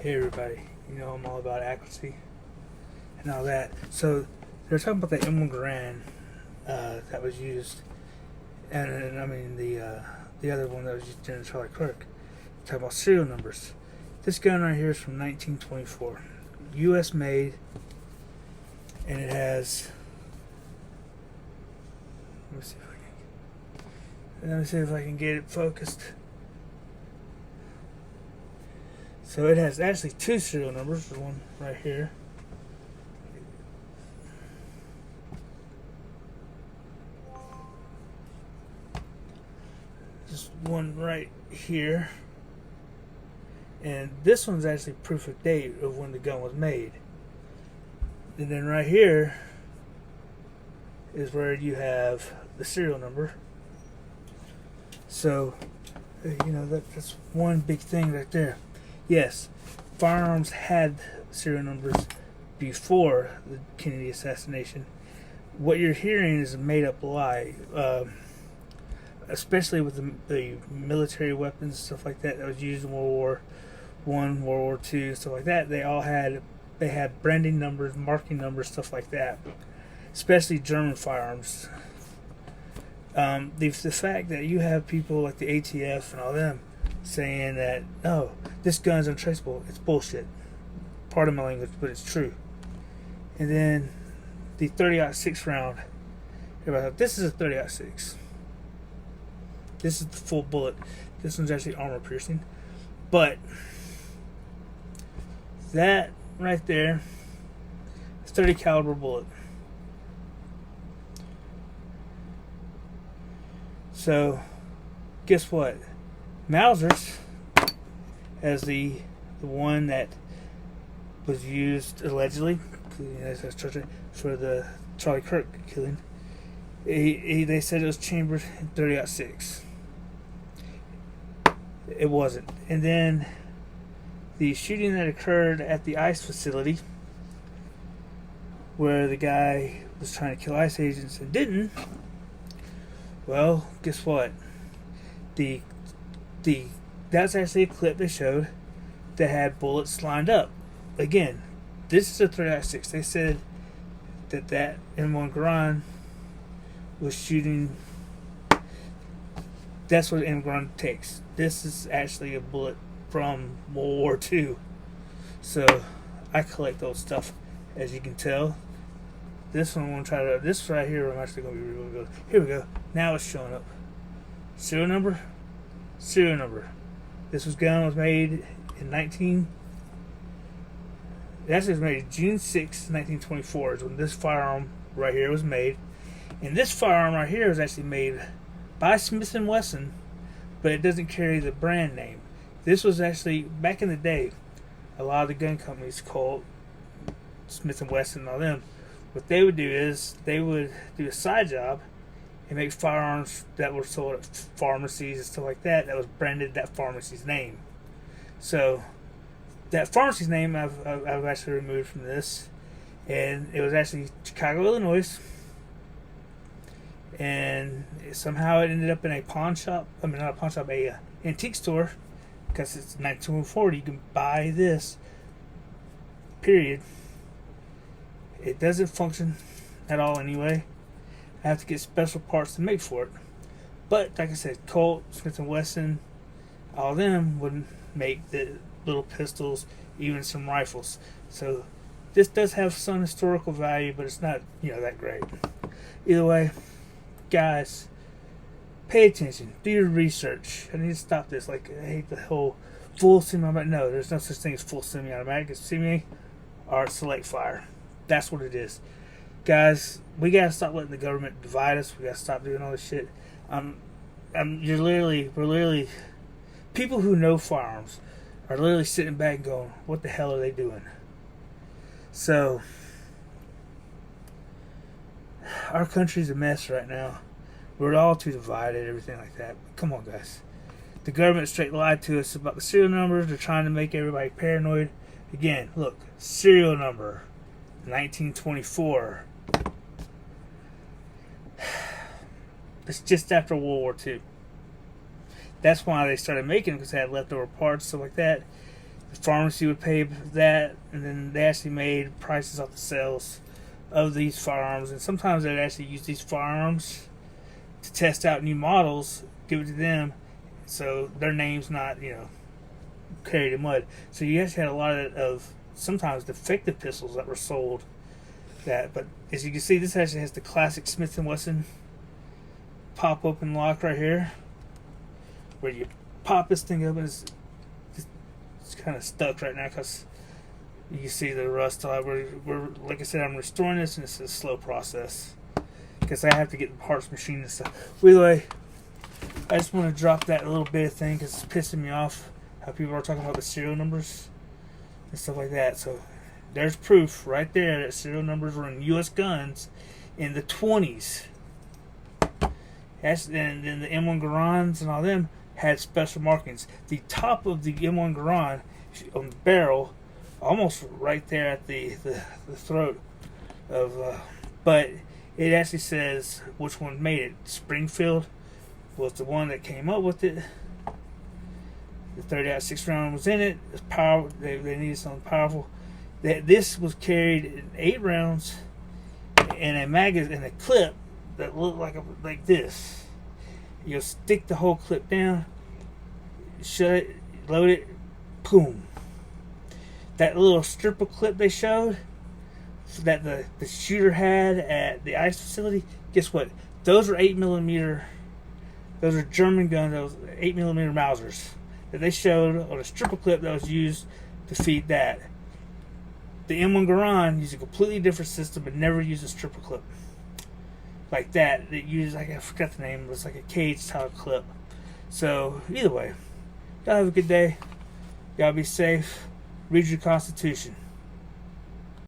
Hey everybody, you know I'm all about accuracy and all that. So they're talking about the M1 Garand that was used, and I mean the other one that was used during Charlie Kirk. Talking about serial numbers. This gun right here is from 1924, U.S. made, and it has. Let me see if I can get it focused. So it has actually two serial numbers. The one right here. Just one right here. And this one's actually proof of date of when the gun was made. And then right here is where you have the serial number. So, you know, that's one big thing right there. Yes, Firearms had serial numbers before the Kennedy assassination. What you're hearing is a made-up lie, especially with the military weapons and stuff like that was used in World War One, World War Two, stuff like that. They had branding numbers, marking numbers, stuff like that. Especially German firearms. The fact that you have people like the ATF and all them saying that, no, this gun's untraceable, it's bullshit. Pardon my language, but it's true. And then the 30-06 round, everybody thought, this is a 30-06. This is the full bullet. This one's actually armor piercing. But that right there is 30 caliber bullet. So, guess what? Mauser's, as the one that was used allegedly for the Charlie Kirk killing, they said it was chambered in 30-06. It wasn't. And then the shooting that occurred at the ICE facility, where the guy was trying to kill ICE agents and didn't. Well, guess what? That's actually a clip they showed that had bullets lined up. Again, this is a 30-06. They said that M1 Garand was shooting. That's what M1 Garand takes. This is actually a bullet from World War II. So I collect those stuff, as you can tell. This one I'm gonna try to. This right here I'm actually gonna be really good. Here we go. Now it's showing up. Serial number. Serial number. This gun was made in It actually was made June 6, 1924 is when this firearm right here was made. And this firearm right here was actually made by Smith & Wesson, but it doesn't carry the brand name. This was actually, back in the day, a lot of the gun companies called Smith & Wesson and all them. What they would do is they would do a side job and make firearms that were sold at pharmacies and stuff like that was branded that pharmacy's name. So that pharmacy's name I've actually removed from this, and it was actually Chicago, Illinois, and somehow it ended up in a pawn shop. I mean, not a pawn shop, a antique store, because it's 1940. You can buy this. Period. It doesn't function at all anyway. I have to get special parts to make for it. But like I said, Colt, Smith & Wesson, all of them would make the little pistols, even some rifles. So this does have some historical value, but it's not, that great. Either way, guys, pay attention. Do your research. I need to stop this. Like, I hate the whole full semi-automatic. No, there's no such thing as full semi-automatic. It's semi or select fire. That's what it is. Guys, we gotta stop letting the government divide us. We gotta stop doing all this shit. We're literally, people who know firearms are literally sitting back and going, what the hell are they doing? So, our country's a mess right now. We're all too divided, everything like that. But come on, guys. The government straight lied to us about the serial numbers. They're trying to make everybody paranoid. Again, look, serial number 1924. It's just after World War II. That's why they started making them, because they had leftover parts, stuff like that. The pharmacy would pay that, and then they actually made prices off the sales of these firearms. And sometimes they'd actually use these firearms to test out new models, give it to them, so their name's not, carried in mud. So you actually had a lot of sometimes defective pistols that were sold. But as you can see, this actually has the classic Smith & Wesson pop open lock right here, where you pop this thing open. It's kind of stuck right now because you can see the rust. We're like I said, I'm restoring this, and it's a slow process because I have to get the parts machined and stuff. Anyway, I just want to drop that little bit of thing because it's pissing me off how people are talking about the serial numbers and stuff like that. So there's proof right there that serial numbers were in U.S. guns in the 20s. And then the M1 Garans and all them had special markings. The top of the M1 Garand on the barrel, almost right there at the throat of, but it actually says which one made it. Springfield was the one that came up with it. The 30-06 round was in it. It's power. They needed something powerful. This was carried in 8 rounds in a magazine, in a clip that looked like this. You'll stick the whole clip down, shut it, load it, boom. That little stripper clip they showed that the shooter had at the ICE facility, guess what? Those are 8mm. Those are German guns. Those 8mm Mausers that they showed on a stripper clip that was used to feed that. The M1 Garand used a completely different system, but never used a stripper clip like that. It used, I forgot the name, it was like a cage style clip. So either way, y'all have a good day. Y'all be safe. Read your Constitution.